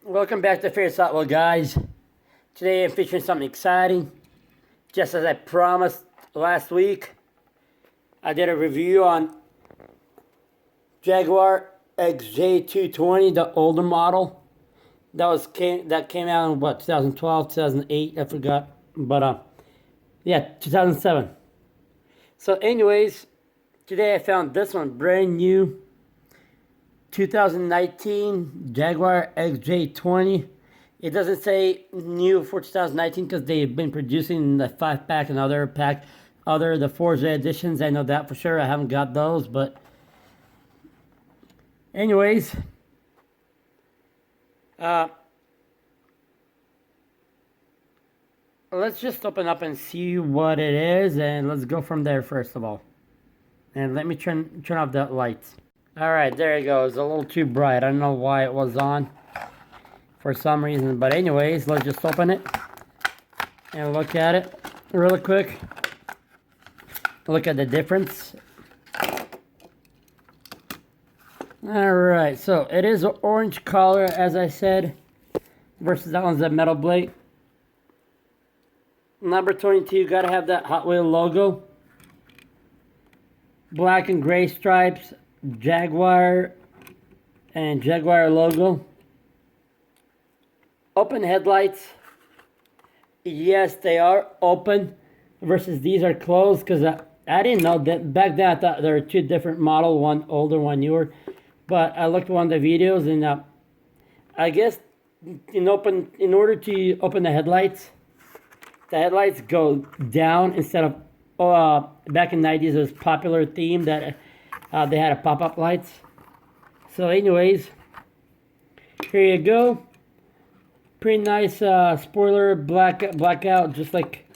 Welcome back to Fierce Hot Wheel, guys. Today I'm featuring something exciting. Just as I promised last week, I did a review on Jaguar XJ220, the older model. That came out in what, 2012, 2008, I forgot. But yeah, 2007. So anyways, today I found this one, brand new 2019 Jaguar XJ20. It doesn't say new for 2019 because they've been producing the 5-pack and the Forza editions. I know that for sure. I haven't got those, but anyways, let's just open up and see what it is, and let's go from there first of all. And let me turn off the lights. All right, there it goes. A little too bright. I don't know why it was on for some reason, but anyways, let's just open it and look at it really quick. Look at the difference. All right, so it is an orange color, as I said, versus that one's a metal blade. Number 22, you gotta have that Hot Wheel logo. Black and gray stripes, Jaguar and Jaguar logo. Open headlights. Yes, they are open versus these are closed, because I didn't know that. Back then I thought there were two different models, one older, one newer. But I looked at one of the videos, and I guess in order to open the headlights go down instead of back in the 90s it was a popular theme that they had a pop-up lights. So anyways, here you go. Pretty nice spoiler, blackout, just like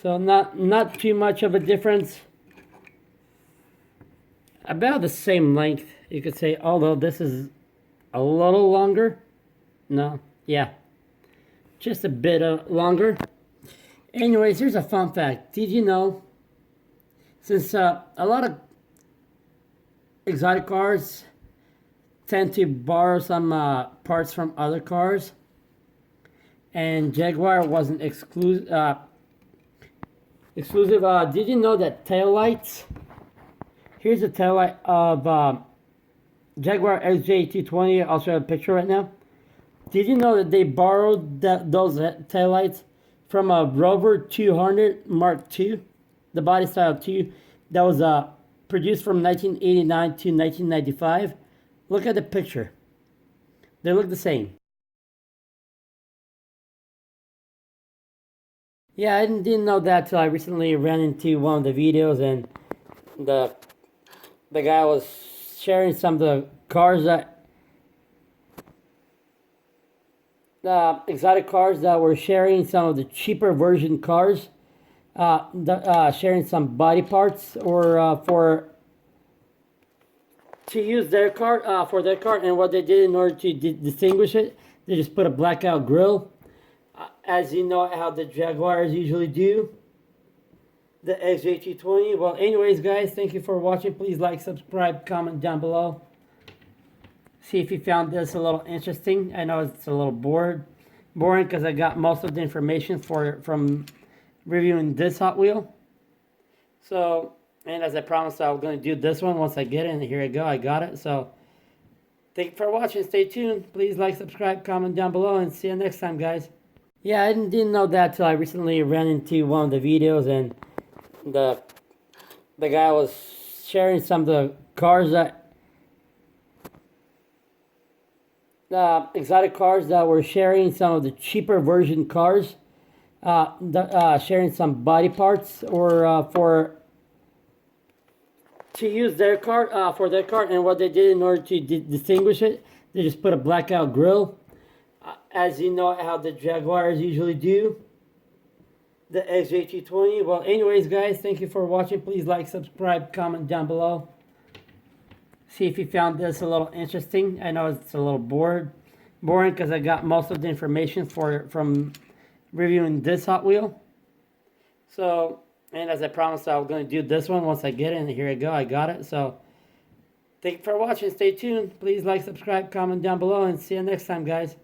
so. Not too much of a difference. About the same length, you could say, although this is a little longer. No, yeah, just a bit longer. Anyways, here's a fun fact. Did you know, since a lot of exotic cars tend to borrow some parts from other cars, and Jaguar wasn't exclusive. Did you know that taillights? Here's a taillight of Jaguar XJ220. I'll show you a picture right now. Did you know that they borrowed those taillights from a Rover 200 Mark II, the body style 2, that was produced from 1989 to 1995? Look at the picture. They look the same. Yeah, I didn't know that till I recently ran into one of the videos, and the guy was sharing some of the cars exotic cars that were sharing some of the cheaper version cars, sharing some body parts or to use their car for their car. And what they did in order to distinguish it, they just put a blackout grille, as you know how the Jaguars usually do. The XJ220. Well, anyways, guys, thank you for watching. Please like, subscribe, comment down below. See if you found this a little interesting. I know it's a little boring because I got most of the information from reviewing this Hot Wheel. So, and as I promised, I was going to do this one once I get it, and here I go. I got it. So, thank you for watching. Stay tuned. Please like, subscribe, comment down below, and see you next time, guys. Yeah, I didn't know that till I recently ran into one of the videos, and the guy was sharing some of the cars exotic cars that were sharing some of the cheaper version cars, sharing some body parts or to use their car for their car. And what they did in order to distinguish it, they just put a blackout grille, as you know how the Jaguars usually do. The XJ220. Well, anyways, guys, thank you for watching. Please like, subscribe, comment down below. See if you found this a little interesting. I know it's a little boring because I got most of the information from reviewing this Hot Wheel. So, and as I promised, I was going to do this one once I get it, and here I go. I got it. So, Thank you for watching. Stay tuned. Please like, subscribe, comment down below, and see you next time, guys.